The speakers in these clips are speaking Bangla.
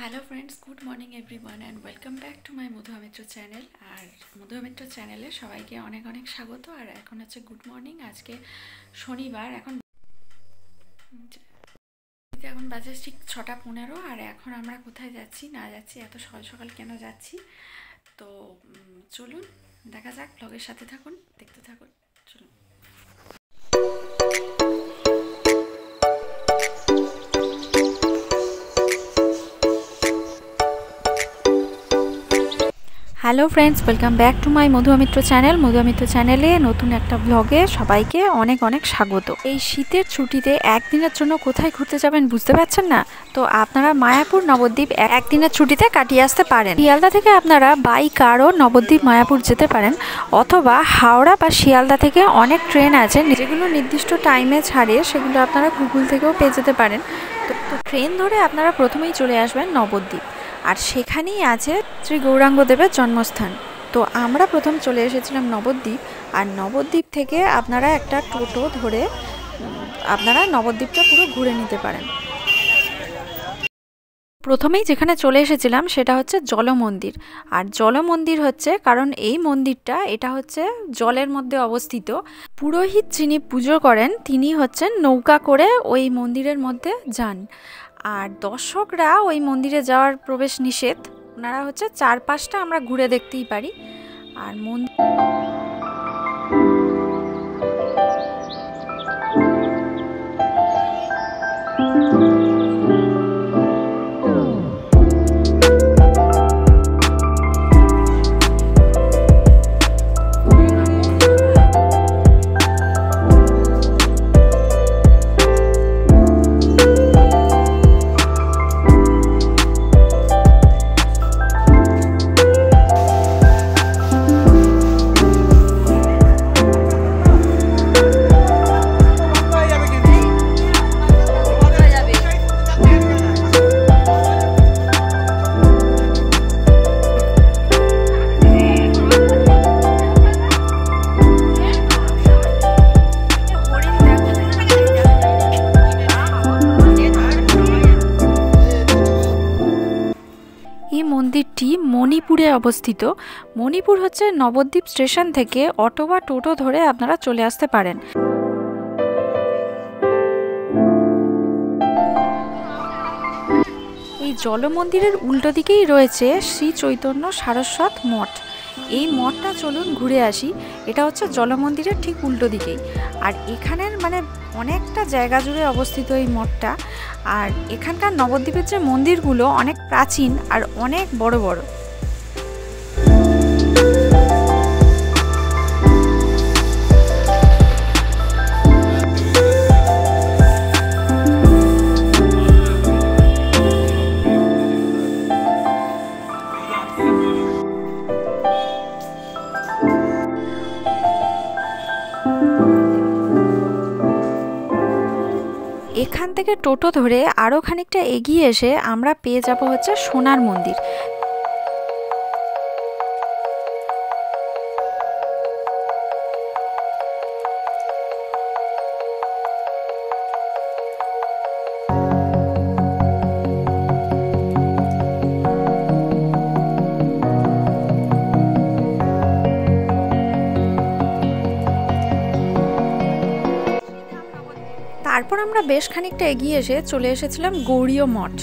Hello friends, good morning everyone and welcome back to my Madhuya Mitra channel. আর মধুয়া মিত্র চ্যানেলে সবাইকে অনেক অনেক স্বাগত। আর এখন হচ্ছে গুড মর্নিং, আজকে শনিবার। এখন বাজে ঠিক 6:15। আর এখন আমরা কোথায় যাচ্ছি না যাচ্ছি, এত সকাল সকাল কেন যাচ্ছি, তো চলুন দেখা যাক। ব্লগের সাথে থাকুন, দেখতে থাকুন, চলুন। Hello friends, welcome back to my Madhuya Mitra channel. Madhuya Mitra চ্যানেলে নতুন একটা ব্লগে সবাইকে অনেক অনেক স্বাগত। এই শীতের ছুটিতে একদিনের জন্য কোথায় ঘুরতে যাবেন বুঝতে পারছেন না? তো আপনারা মায়াপুর নবদ্বীপ একদিনের ছুটিতে কাটিয়ে আসতে পারেন। শিয়ালদা থেকে আপনারা বাই কারও নবদ্বীপ মায়াপুর যেতে পারেন, অথবা হাওড়া বা শিয়ালদা থেকে অনেক ট্রেন আছে যেগুলো নির্দিষ্ট টাইমে ছাড়ে, সেগুলো আপনারা গুগল থেকেও পেয়ে যেতে পারেন। তো ট্রেন ধরে আপনারা প্রথমেই চলে আসবেন নবদ্বীপ, আর সেখানেই আছে শ্রী গৌরাঙ্গদেবের জন্মস্থান। তো আমরা প্রথম চলে এসেছিলাম নবদ্বীপ, আর নবদ্বীপ থেকে আপনারা একটা টোটো ধরে আপনারা নবদ্বীপটা পুরো ঘুরে নিতে পারেন। প্রথমেই যেখানে চলে এসেছিলাম সেটা হচ্ছে জলমন্দির। আর জলমন্দির হচ্ছে কারণ এই মন্দিরটা এটা হচ্ছে জলের মধ্যে অবস্থিত। পুরোহিত যিনি পুজো করেন তিনি হচ্ছেন নৌকা করে ওই মন্দিরের মধ্যে যান, আর দর্শকরা ওই মন্দিরে যাওয়ার প্রবেশ নিষেধ। ওনারা হচ্ছে চারপাশটা আমরা ঘুরে দেখতেই পারি। আর মন্দির মন্দিরটি মণিপুরে অবস্থিত। মণিপুর হচ্ছে নবদ্বীপ স্টেশন থেকে অটো বা টোটো ধরে আপনারা চলে আসতে পারেন। এই জলমন্দিরের উল্টো দিকেই রয়েছে শ্রী চৈতন্য সারস্বত মঠ। এই মঠটা চলুন ঘুরে আসি। এটা হচ্ছে জলমন্দিরের ঠিক উল্টো দিকেই, আর এখানের অনেকটা জায়গা জুড়ে অবস্থিত এই মঠটা। আর এখানকার নবদ্বীপের যে মন্দিরগুলো অনেক প্রাচীন আর অনেক বড় বড়। এখান থেকে টোটো ধরে আরও খানিকটা এগিয়ে এসে আমরা পেয়ে যাব হচ্ছে সোনার মন্দির। তারপর আমরা বেশ খানিকটা এগিয়ে এসে চলে এসেছিলাম গৌড়ীয় মঠ।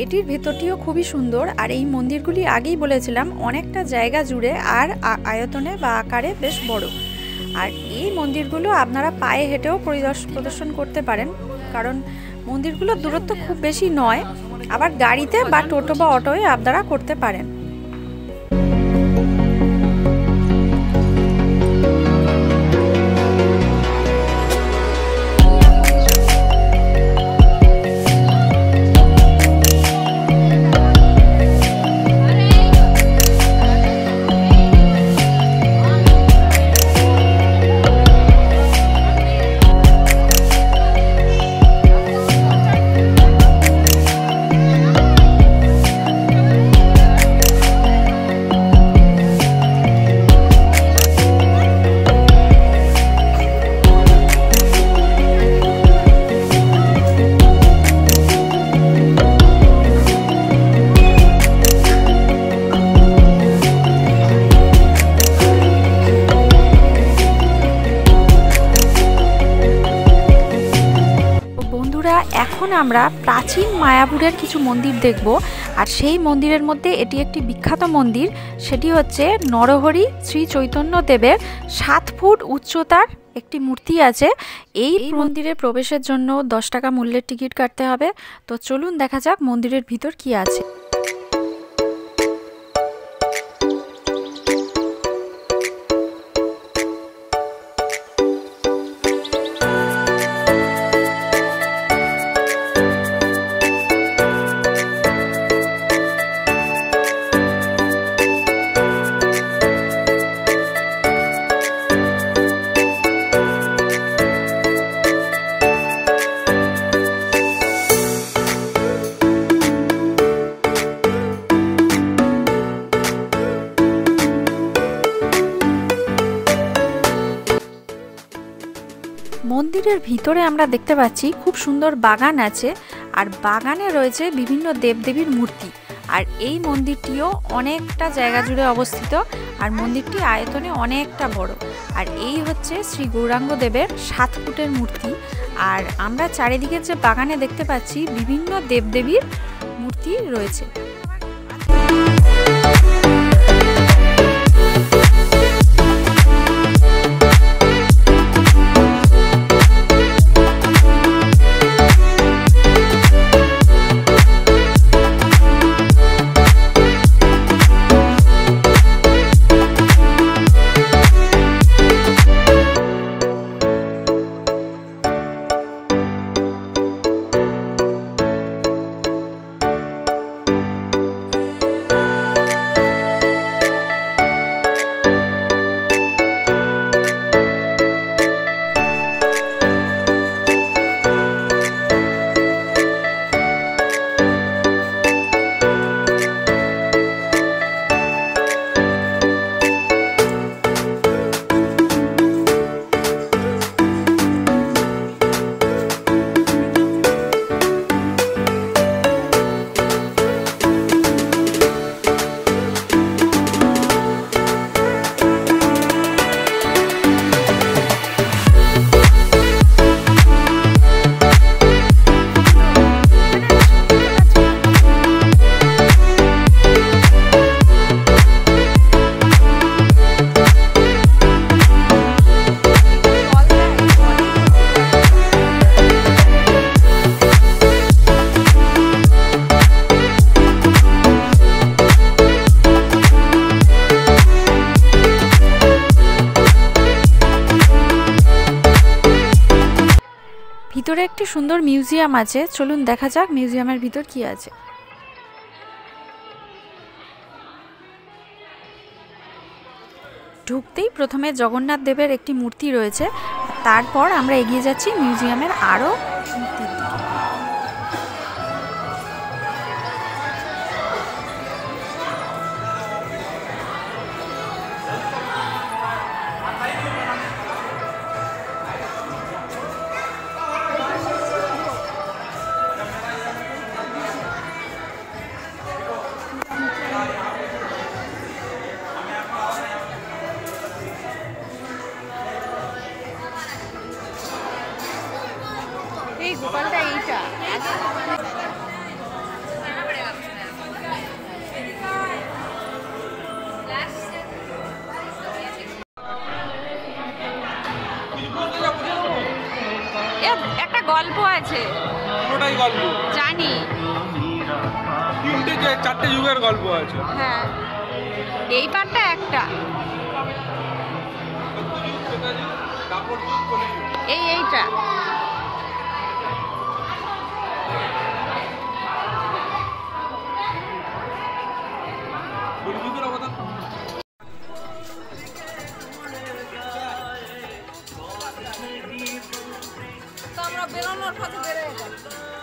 এটির ভেতরটিও খুবই সুন্দর, আর এই মন্দিরগুলি আগেই বলেছিলাম অনেকটা জায়গা জুড়ে আর আয়তনে বা আকারে বেশ বড়। আর এই মন্দিরগুলো আপনারা পায়ে হেঁটেও প্রদর্শন করতে পারেন, কারণ মন্দিরগুলোর দূরত্ব খুব বেশি নয়। আবার গাড়িতে বা টোটো বা অটোয় আপনারা করতে পারেন। আমরা প্রাচীন মায়াপুরের কিছু মন্দির দেখব। আর সেই মন্দিরের মধ্যে এটি একটি বিখ্যাত মন্দির, সেটি হচ্ছে নরহরি শ্রী চৈতন্য দেবের 7 ফুট উচ্চতার একটি মূর্তি আছে। এই মন্দিরে প্রবেশের জন্য 10 টাকা মূল্যের টিকিট কাটতে হবে। তো চলুন দেখা যাক মন্দিরের ভিতর কি আছে। মন্দিরের ভিতরে আমরা দেখতে পাচ্ছি খুব সুন্দর বাগান আছে, আর বাগানে রয়েছে বিভিন্ন দেবদেবীর মূর্তি। আর এই মন্দিরটিও অনেকটা জায়গা জুড়ে অবস্থিত, আর মন্দিরটি আয়তনে অনেকটা বড়। আর এই হচ্ছে শ্রী গৌরাঙ্গ দেবের 7 ফুটের মূর্তি। আর আমরা চারিদিকে যে বাগানে দেখতে পাচ্ছি বিভিন্ন দেবদেবীর মূর্তি রয়েছে। ভিতরে একটি সুন্দর মিউজিয়াম আছে, চলুন দেখা যাক মিউজিয়ামের ভিতর কি আছে। ঢুকতেই প্রথমে জগন্নাথ দেবের একটি মূর্তি রয়েছে, তারপর আমরা এগিয়ে যাচ্ছি মিউজিয়ামের আরও মূর্তির দিকে। এই গোপালটা এইটা একটা গল্প আছে, পুরোটাই গল্প জানি। 3-4টে যুগের গল্প আছে। হ্যাঁ, এই পার্টটা একটা, এইটা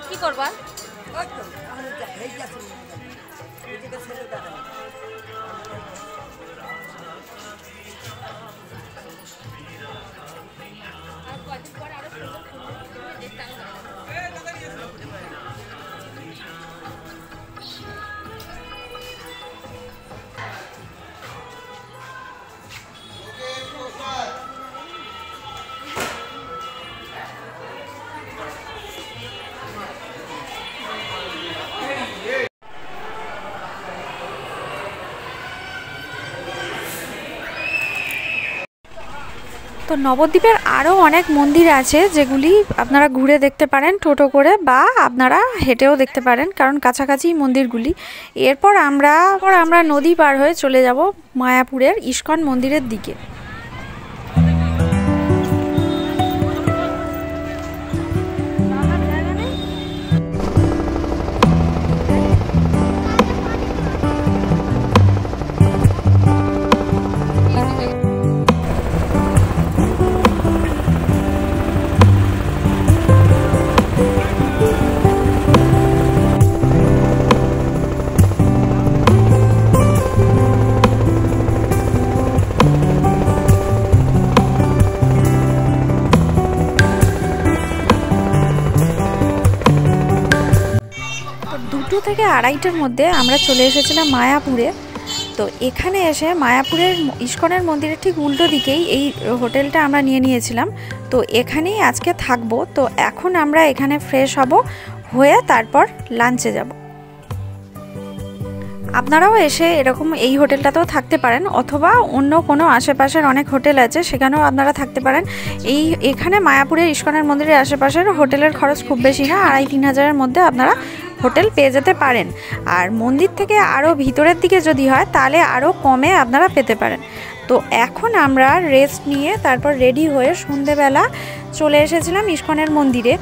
কি করবা? তো নবদ্বীপের আরও অনেক মন্দির আছে যেগুলি আপনারা ঘুরে দেখতে পারেন টোটো করে, বা আপনারা হেঁটেও দেখতে পারেন, কারণ কাছাকাছি মন্দিরগুলি। এরপর আমরা নদী পার হয়ে চলে যাব মায়াপুরের ইস্কন মন্দিরের দিকে। থেকে 2:30টার মধ্যে আমরা চলে এসেছিলাম মায়াপুরে। তো এখানে এসে মায়াপুরের ইস্কনের মন্দিরের ঠিক উল্টো দিকেই এই হোটেলটা আমরা নিয়েছিলাম। তো এখানেই আজকে থাকবো। তো এখন আমরা এখানে ফ্রেশ হয়ে তারপর লাঞ্চে যাব। আপনারাও এসে এরকম এই হোটেলটাতেও থাকতে পারেন, অথবা অন্য কোনো আশেপাশের অনেক হোটেল আছে সেখানেও আপনারা থাকতে পারেন। এখানে মায়াপুরের ইস্কনের মন্দিরের আশেপাশের হোটেলের খরচ খুব বেশি না, 2,5-3 হাজারের মধ্যে আপনারা হোটেল পেয়ে যেতে পারেন। আর মন্দির থেকে আরও ভিতরের দিকে যদি হয় তাহলে আরও কমে আপনারা পেতে পারেন। তো এখন আমরা রেস্ট নিয়ে তারপর রেডি হয়ে সন্ধেবেলা চলে এসেছিলাম ইস্কনের মন্দিরে।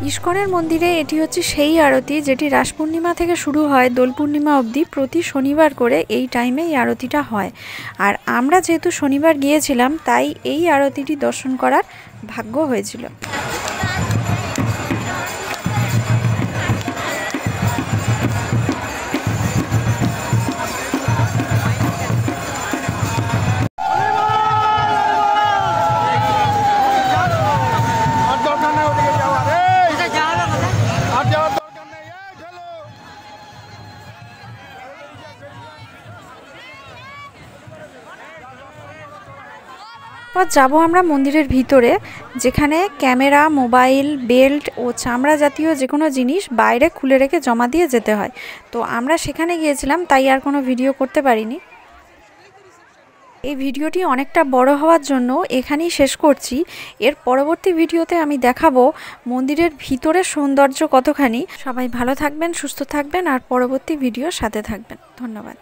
ইস্কনের মন্দিরে এটি হচ্ছে সেই আরতি যেটি রাস পূর্ণিমা থেকে শুরু হয় দোল পূর্ণিমা অবধি প্রতি শনিবার করে এই টাইমে এই আরতিটা হয়। আর আমরা যেহেতু শনিবার গিয়েছিলাম তাই এই আরতিটি দর্শন করার ভাগ্য হয়েছিল। যাব আমরা মন্দিরের ভিতরে, যেখানে ক্যামেরা, মোবাইল, বেল্ট ও চামড়া জাতীয় যে কোনো জিনিস বাইরে খুলে রেখে জমা দিয়ে যেতে হয়। তো আমরা সেখানে গিয়েছিলাম, তাই আর কোনো ভিডিও করতে পারিনি। এই ভিডিওটি অনেকটা বড় হওয়ার জন্য এখানেই শেষ করছি। এর পরবর্তী ভিডিওতে আমি দেখাবো মন্দিরের ভিতরের সৌন্দর্য কতখানি। সবাই ভালো থাকবেন, সুস্থ থাকবেন, আর পরবর্তী ভিডিওর সাথে থাকবেন। ধন্যবাদ।